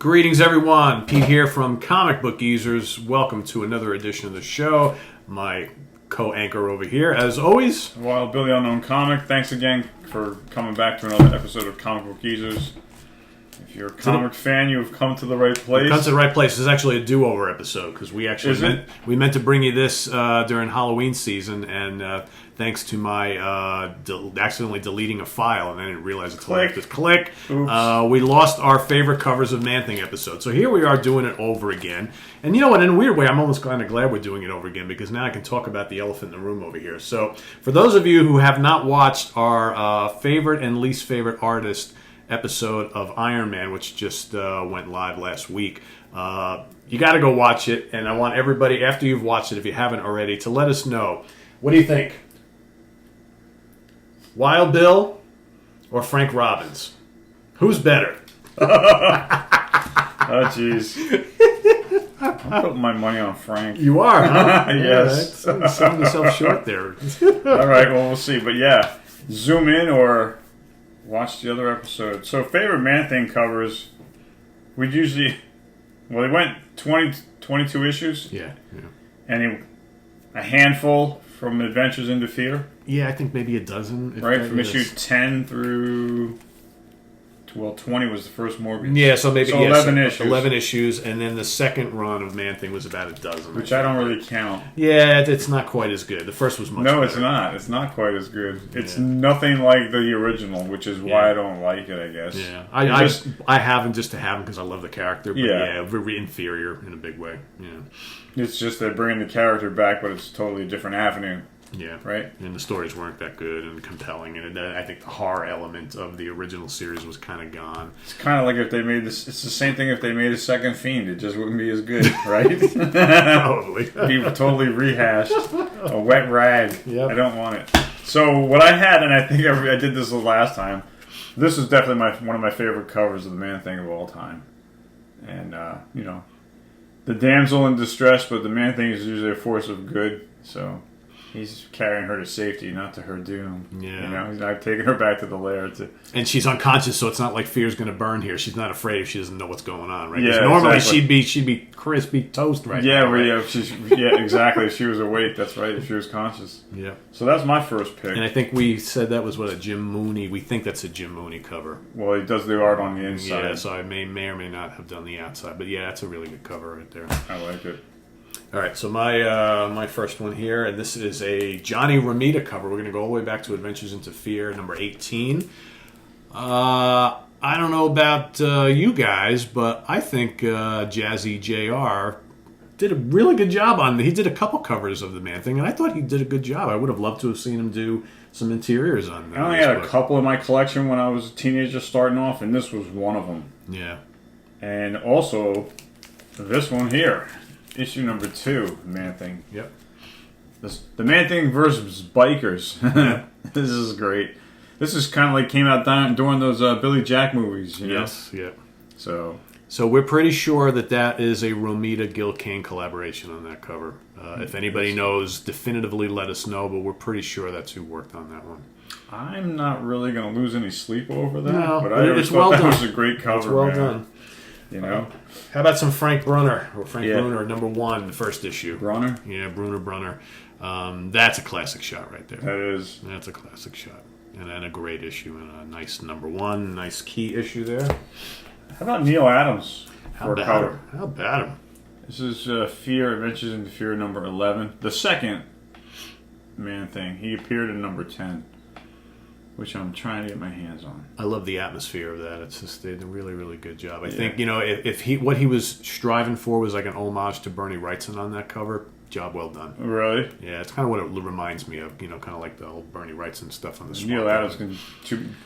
Greetings, everyone. Pete here from Comic Book Geezers. Welcome to another edition of the show. My co-anchor over here, as always, Wild Billy Unknown Comic. Thanks again for coming back to another episode of Comic Book Geezers. If you're a comic fan, you've come to the right place. Come to the right place. This is actually a do-over episode because we actually meant to bring you this during Halloween season, and thanks to my accidentally deleting a file, and I didn't realize it's click. We lost our favorite covers of Man-Thing episode. So here we are doing it over again. And you know what? In a weird way, I'm almost kind of glad we're doing it over again because now I can talk about the elephant in the room over here. So for those of you who have not watched our favorite and least favorite artist episode of Iron Man, which just went live last week, you got to go watch it. And I want everybody, after you've watched it, if you haven't already, to let us know. What do you think? Wild Bill or Frank Robbins? Who's better? Oh, jeez. I'm putting my money on Frank. You are, huh? Yes. Yeah, selling yourself short there. All right, well, we'll see. But yeah, zoom in or watch the other episode. So, favorite Man-Thing covers, we'd usually... Well, they went 22 issues. Yeah. And a handful from Adventures into Fear. Yeah, I think maybe a dozen. Right, from issue 10 through... Well, 20 was the first Morgan. Yeah, so maybe 11 issues. 11 issues, and then the second run of Man-Thing was about a dozen. Which I don't really count. Yeah, it's not quite as good. The first was much better. No, it's not. It's not quite as good. It's nothing like the original, which is why I don't like it, I guess. Yeah, I have him just to have him because I love the character. But very inferior in a big way. Yeah, it's just they're bringing the character back, but it's totally a different avenue. Yeah, right. And the stories weren't that good and compelling, and I think the horror element of the original series was kind of gone. It's kind of like if they made this. It's the same thing if they made a second Fiend. It just wouldn't be as good, right? Probably. Be totally rehashed, a wet rag. Yep. I don't want it. So what I had, and I think I did this the last time. This is definitely one of my favorite covers of the Man-Thing of all time, and the damsel in distress, but the Man-Thing is usually a force of good. So. He's carrying her to safety, not to her doom. Yeah. He's not taking her back to the lair. And she's unconscious, so it's not like Fear's going to burn here. She's not afraid if she doesn't know what's going on, right? Yeah, normally exactly. she'd be crispy toast right now. Yeah, exactly. If she was awake, that's right. If she was conscious. Yeah. So that's my first pick. And I think we said that was a Jim Mooney. We think that's a Jim Mooney cover. Well, he does the art on the inside. Yeah, so I may or may not have done the outside, but yeah, that's a really good cover right there. I like it. All right, so my first one here, and this is a Johnny Romita cover. We're going to go all the way back to Adventures into Fear, number 18. I don't know about you guys, but I think Jazzy JR did a really good job on it. He did a couple covers of the Man-Thing, and I thought he did a good job. I would have loved to have seen him do some interiors on that. I only had a couple in my collection when I was a teenager starting off, and this was one of them. Yeah. And also, this one here. Issue number 2, Man-Thing. Yep. The Man-Thing versus Bikers. This is great. This is kind of like came out during those Billy Jack movies, you know? Yes, yeah. So we're pretty sure that is a Romita-Gil Kane collaboration on that cover. If anybody knows, definitively let us know, but we're pretty sure that's who worked on that one. I'm not really going to lose any sleep over that, but I always thought that was a great cover. It's well done. You know, how about some Frank Brunner Brunner number 1, the first issue? Brunner, yeah, Brunner. That's a classic shot right there. That's a classic shot, and then a great issue and a nice number 1, nice key issue there. How about Neil Adams? How about him? This is Fear Adventures into Fear number 11, the second Man-Thing. He appeared in number 10. Which I'm trying to get my hands on. I love the atmosphere of that. It's just they did a really, really good job. I think if what he was striving for was like an homage to Bernie Wrightson on that cover, job well done. Really? Yeah, it's kind of what it reminds me of. Kind of like the old Bernie Wrightson stuff on the. Neil Adams can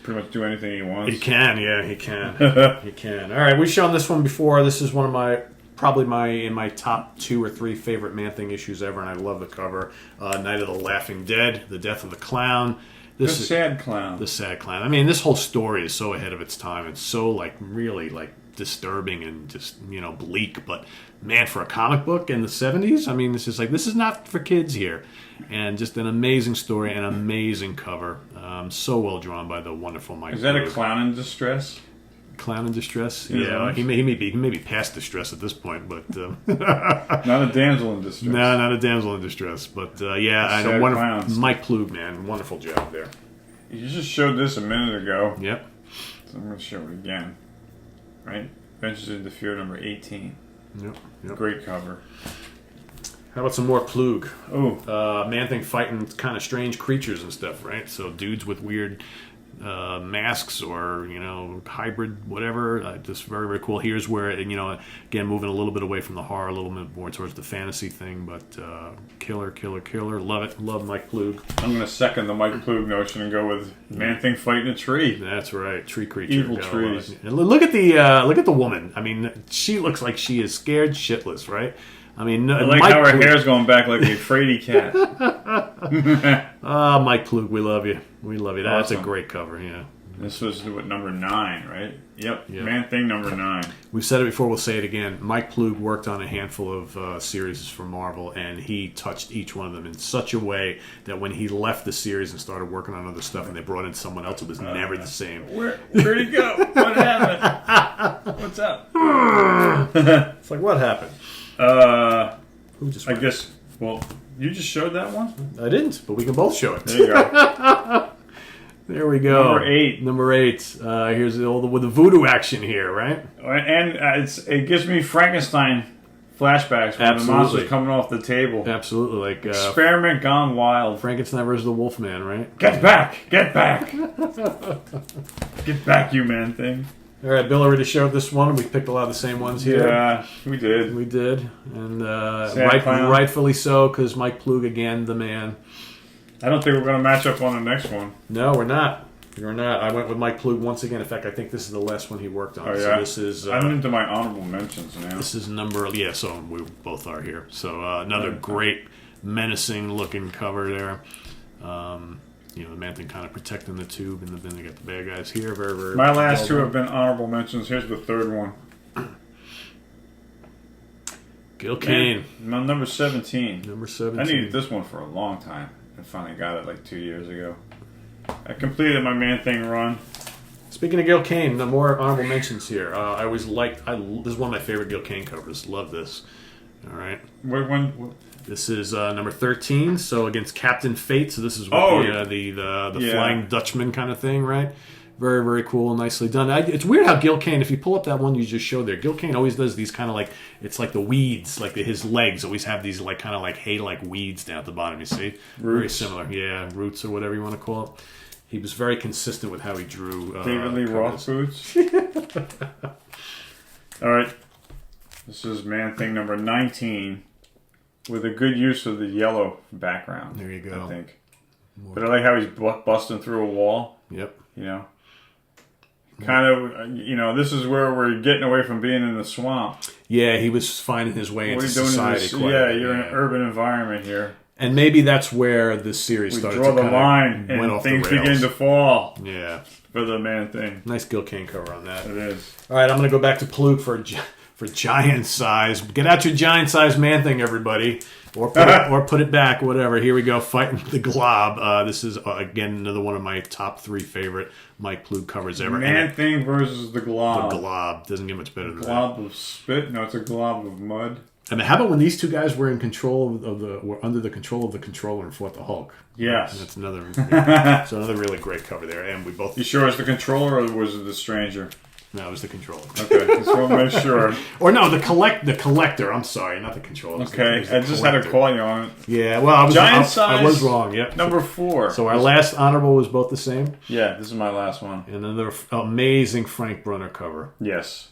pretty much do anything he wants. He can, yeah, he can. He can. All right, we've shown this one before. This is one of my top 2 or 3 favorite Man-Thing issues ever, and I love the cover. Night of the Laughing Dead, The Death of the Clown. The sad clown. The sad clown. I mean, this whole story is so ahead of its time. It's so really disturbing and just bleak. But man, for a comic book in the 70s, I mean, this is not for kids here. And just an amazing story, an amazing cover. So well drawn by the wonderful Mike. Is that Brooke. a clown in distress? Clown in distress. Yeah, he may be past distress at this point, but not a damsel in distress. No, not a damsel in distress. But I know Mike Plug, man, wonderful job there. You just showed this a minute ago. Yep. So I'm going to show it again. Right, Adventures in the Fear number 18. Yep. Great cover. How about some more Plug? Oh, Man-Thing fighting kind of strange creatures and stuff, right? So dudes with weird masks or hybrid whatever, just very, very cool. Here's where again moving a little bit away from the horror, a little bit more towards the fantasy thing, but killer, love it. Love Mike Plug. I'm going to second the Mike Plug notion and go with Man-Thing fighting a tree. That's right, tree creature. Evil trees. And look at the woman. I mean, she looks like she is scared shitless, right? I mean, I like how her hair's going back like a fraidy cat. Mike Plug, we love you. We love you. That's awesome. A great cover, yeah. This was number 9, right? Yep. Man-Thing number 9. We've said it before, we'll say it again. Mike Plug worked on a handful of series for Marvel, and he touched each one of them in such a way that when he left the series and started working on other stuff and they brought in someone else, it was never the same. Where'd he go? What happened? What's up? It's like, what happened? Who just went? I guess, well, you just showed that one? I didn't, but we can both show it. There you go. There we go. Number 8. Here's with the voodoo action here, right? And it gives me Frankenstein flashbacks when the monster's coming off the table. Absolutely. Like experiment gone wild. Frankenstein versus the Wolfman, right? Get back! Get back! Get back, you Man-Thing. All right, Bill already showed this one. We picked a lot of the same ones here. Yeah, we did. And rightfully so, because Mike Plug, again, the man. I don't think we're going to match up on the next one. No, we're not. I went with Mike Plug once again. In fact, I think this is the last one he worked on. Oh, yeah? So this is... I'm into my honorable mentions now. This is number... Yeah, so we both are here. So another great, menacing-looking cover there. The Man-Thing kind of protecting the tube, and then they got the bad guys here. Very, very. My last 2 have been honorable mentions. Here's the third one. Gil Kane. Number 17. Number 17. I needed this one for a long time. I finally got it like 2 years ago. I completed my Man-Thing run. Speaking of Gil Kane, the more honorable mentions here. I always liked. This is one of my favorite Gil Kane covers. Love this. All right. When? This is number 13, so against Captain Fate. So this is with the Flying Dutchman kind of thing, right? Very, very cool, nicely done. It's weird how Gil Kane, if you pull up that one you just showed there, Gil Kane always does these kind of like, it's like the weeds, like his legs always have these like kind of like hay-like weeds down at the bottom, you see? Roots. Very similar, yeah, roots or whatever you want to call it. He was very consistent with how he drew. David Lee Roth boots. All right. This is Man-Thing number 19 with a good use of the yellow background. There you go. I think. But I like how he's busting through a wall. Yep. Kind of, this is where we're getting away from being in the swamp. Yeah, he was finding his way into society. You're in an urban environment here. And maybe that's where this series started to draw the line and things begin to fall. Yeah. For the Man-Thing. Nice Gil Kane cover on that. It is. All right, I'm going to go back to Plug for giant size. Get out your giant size Man-Thing, everybody. Or put it back, whatever. Here we go, fighting the Glob. This is, again, another one of my top 3 favorite Mike Plug covers ever. Man-Thing versus the Glob. The Glob. Doesn't get much better than that. Glob of spit? No, it's a glob of mud. I mean, how about when these 2 guys were in control were under the control of the controller and fought the Hulk? Yes. That's another really great cover there. And we both... You sure it's the controller or was it the stranger? No, it was the controller. Okay, just want to make sure. Or no, the collector. I'm sorry, not the controller. Okay, I just had to call you on it. Yeah, well, I was wrong. Yep. Number 4. So our last honorable was both the same? Yeah, this is my last one. And another amazing Frank Brunner cover. Yes.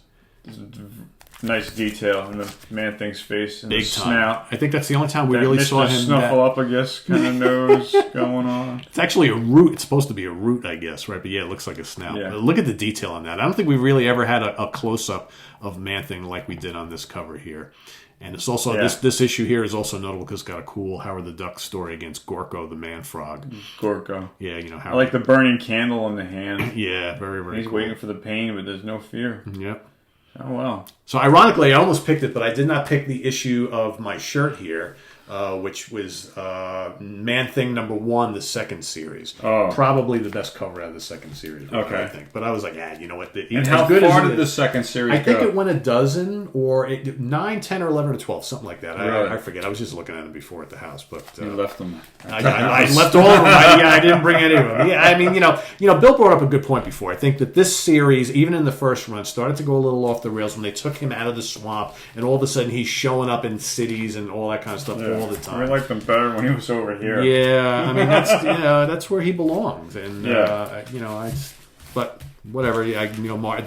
Nice detail in the Man-Thing's face and Big the time. Snout. I think that's the only time we really saw him. Snuffleupagus kind of nose going on. It's actually a root. It's supposed to be a root, I guess, right? But yeah, it looks like a snout. Yeah. Look at the detail on that. I don't think we really ever had a close-up of Man-Thing like we did on this cover here. And it's also this issue here is also notable because it's got a cool Howard the Duck story against Gorko the Man Frog. Gorko. Yeah, Howard. I like the burning candle in the hand. Yeah, very, very He's cool. waiting for the pain, but there's no fear. Yep. Oh, well. So ironically, I almost picked it, but I did not pick the issue of my shirt here. which was Man-Thing #1, the second series. Oh. Probably the best cover out of the second series, Okay. I think. But I was like, you know what? And how far did the second series go? I think it went a dozen, or 9, 10, or 11, or 12, something like that. Really? I forget. I was just looking at them before at the house. But you left them. I left all of them. I didn't bring any of them. Yeah, I mean, Bill brought up a good point before. I think that this series, even in the first run, started to go a little off the rails when they took him out of the swamp, and all of a sudden he's showing up in cities and all that kind of stuff all the time. I liked them better when he was over here. Yeah, I mean that's where he belongs, and but whatever.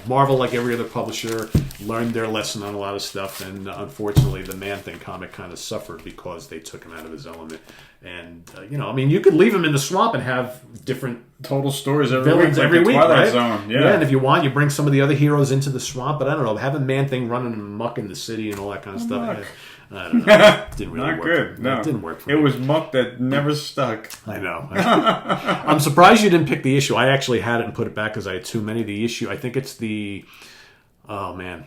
Marvel, like every other publisher, learned their lesson on a lot of stuff, and unfortunately, the Man-Thing comic kind of suffered because they took him out of his element. And you could leave him in the swamp and have different total stories every villains week, every week, Twilight right? Zone. Yeah, and if you want, you bring some of the other heroes into the swamp. But I don't know, having Man-Thing running amok in the city and all that kind of stuff. I don't know. It didn't really Not work. good. No, it didn't work for me. It was muck that never stuck. I know. I'm surprised you didn't pick the issue. I actually had it and put it back because I had too many. The issue, I think it's the... Oh, man.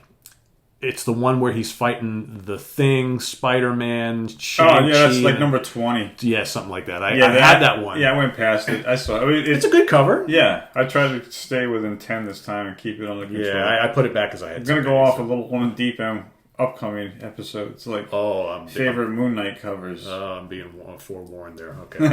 It's the one where he's fighting the Thing, Spider-Man, Shang-Chi. Oh, yeah, that's like number 20. Yeah, something like that. I had that one. Yeah, I went past it. I saw it. It's a good cover. Yeah, I tried to stay within 10 this time and keep it under control. Yeah, I put it back because I had I'm going to go off a little on deep end upcoming episodes. Like favorite Moon Knight covers. I'm being forewarned there. Okay, cool.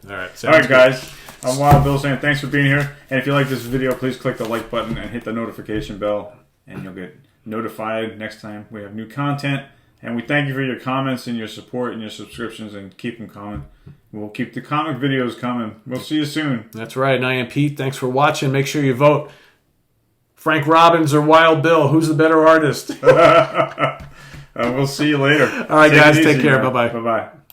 All right. All right, guys. I'm Wild Bill saying thanks for being here. And if you like this video, please click the like button and hit the notification bell, and you'll get notified next time we have new content. And we thank you for your comments and your support and your subscriptions, and keep them coming. We'll keep the comic videos coming. We'll see you soon. That's right. And I am Pete. Thanks for watching. Make sure you vote. Frank Robbins or Wild Bill? Who's the better artist? We'll see you later. All right, guys. Take care. Bye-bye. Bye-bye.